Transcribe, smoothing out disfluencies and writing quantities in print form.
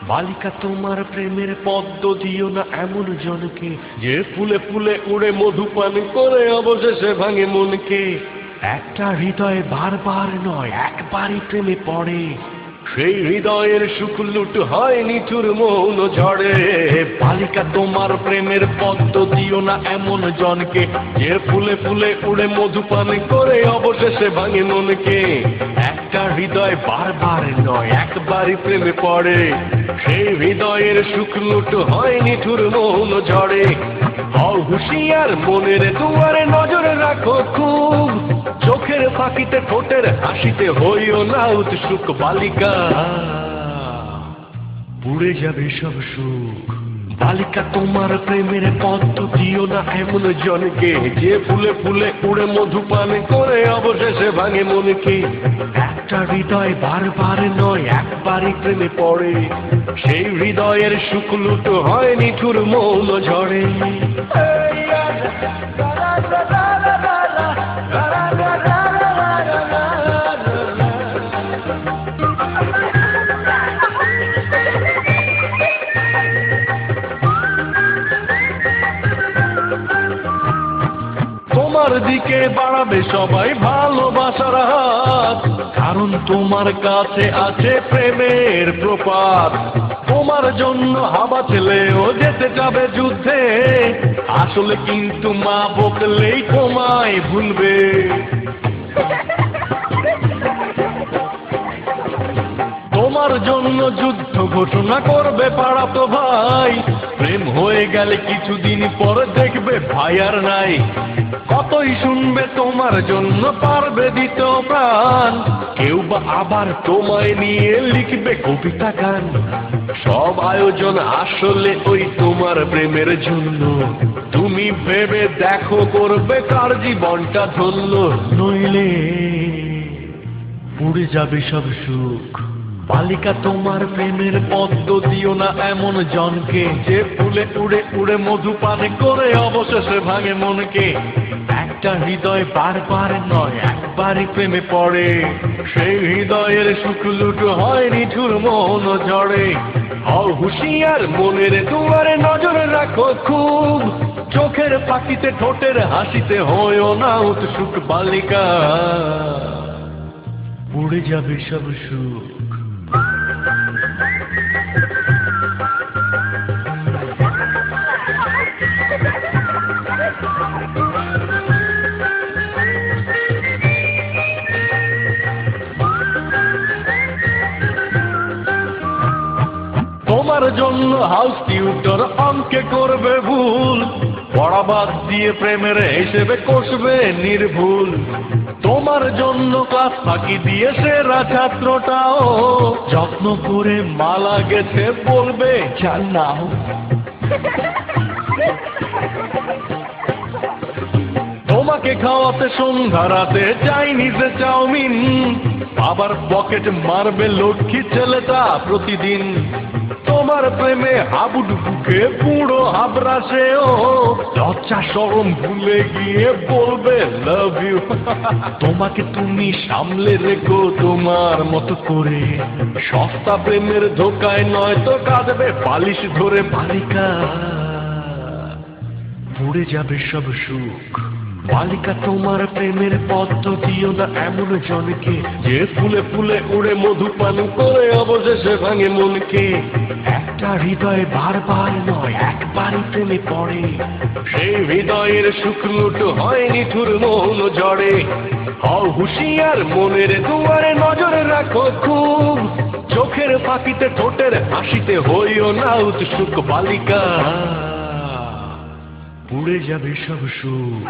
বালিকা তোমার প্রেমের পদ্ম দিও না এমন জনকে, যে ফুলে ফুলে উড়ে মধু পান করে অবশেষে ভাঙে মনকে। একটা হৃদয় বারবার নয় একবারই প্রেমে পড়ে, সেই হৃদয়ের সুখ লুট হয় নিঠুর মৌন ঝড়ে। বালিকা তোমার প্রেমের পদ্ম দিও না এমন জনকে, যে ফুলে ফুলে উড়ে মধু পান করে অবশেষে ভাঙে মনকে। একটা হৃদয় বারবার নয় একবারই প্রেমে পড়ে, সেই হৃদয়ের সুখ লুট হয় নিঠুর মৌন ঝড়ে। হও হুঁশিয়ার মনের দুয়ারে নজর রাখো খুব, চোখের ফাঁকিতে ঠোঁটের হাসিতে হইও না উৎসুক। বালিকা পুড়ে যাবে সব সুখ। বালিকা তোমার প্রেমের পদ্ম দিও না এমন জনকে, যে ফুলে ফুলে উড়ে মধু পান করে অবশেষে ভাঙে মনকে। একটা হৃদয় বারবার নয় একবারই প্রেমে পড়ে, সেই হৃদয়ের সুখ লুট হয় নিঠুর মৌন ঝড়ে। তোমার দিকে বাড়াবে সবাই ভালোবাসার হাত, কারণ তোমার কাছে আছে প্রেমের প্রপাত। তোমার জন্য হাবা ছেলেও যেতে যাবে যুদ্ধে, আসলে কিন্তু মা বকলেই তোমায় ভুলবে। তোমার জন্য যুদ্ধ ঘোষণা করবে পাড়া তো ভাই, প্রেম হয়ে গেলে কিছুদিন পর দেখবে ভাই আর নাই। কতই শুনবে তোমার জন্য পারবে দিতে প্রাণ, কেউ বা আবার তোমায় নিয়ে লিখবে কবিতা গান। সব আয়োজন আসলে ওই তোমার প্রেমের জন্য, তুমি ভেবে দেখো করবে কার জীবনটা ধন্য। নইলে পুড়ে যাবে সব সুখ। বালিকা তোমার প্রেমের পদ্ম দিও না এমন জনকে, যে ফুলে উড়ে উড়ে মধু পান করে অবশেষে ভাঙে মনকে। একটা হৃদয় বারবার নয় একবারই প্রেমে পড়ে, সেই হৃদয়ের সুখ লুট হয় নিঠুর মৌন ঝড়ে। হও হুঁশিয়ার মনের দুয়ারে নজর রাখো খুব, চোখের ফাঁকিতে ঠোঁটের হাসিতে হয়ও না উৎসুক। বালিকা পুড়ে যাবে সব সুখ। তোমার জন্য হাউস টিউটর অঙ্কে করবে ভুল, পড়া বাদ দিয়ে প্রেমের হিসেবে কষবে নির্ভুল। তোমার জন্য ক্লাস ফাঁকি দিয়ে সেরা ছাত্রটাও যত্ন করে মালা গেছে বলবে জান নাও। তোমাকে খাওয়াতে সন্ধ্যা রাতে চাইনিজে চাউমিন, বাবার পকেট মারবে লক্ষ্মী ছেলেটা প্রতিদিন। তোমার প্রেমে হাবুডুবুকে পুরো হাবড়াসেও লজ্জা শরম ভুলে গিয়ে বলবে লাভ ইউ। তোমাকে তুমি সামলে রেখো তোমার মতো করে, সস্তা প্রেমের ধোকায় নয় তো কাঁদবে বালিশ ধরে। বালিকা পুড়ে যাবে সব সুখ। বালিকা তোমার প্রেমের পদ্ম দিও না এমন জনকে, যে ফুলে ফুলে উড়ে মধু পান করে অবশেষে ভাঙে মনকে। একটা হৃদয় বারবার নয় একবারই প্রেমে পড়ে, সেই হৃদয়ের সুখ লুট হয় নিঠুর মৌন ঝড়ে। হও হুঁশিয়ার মনের দুয়ারে নজর রাখো খুব, চোখের ফাঁকিতে ঠোঁটের হাসিতে হইও না উৎসুক। বালিকা পুড়ে যাবে সব সুখ।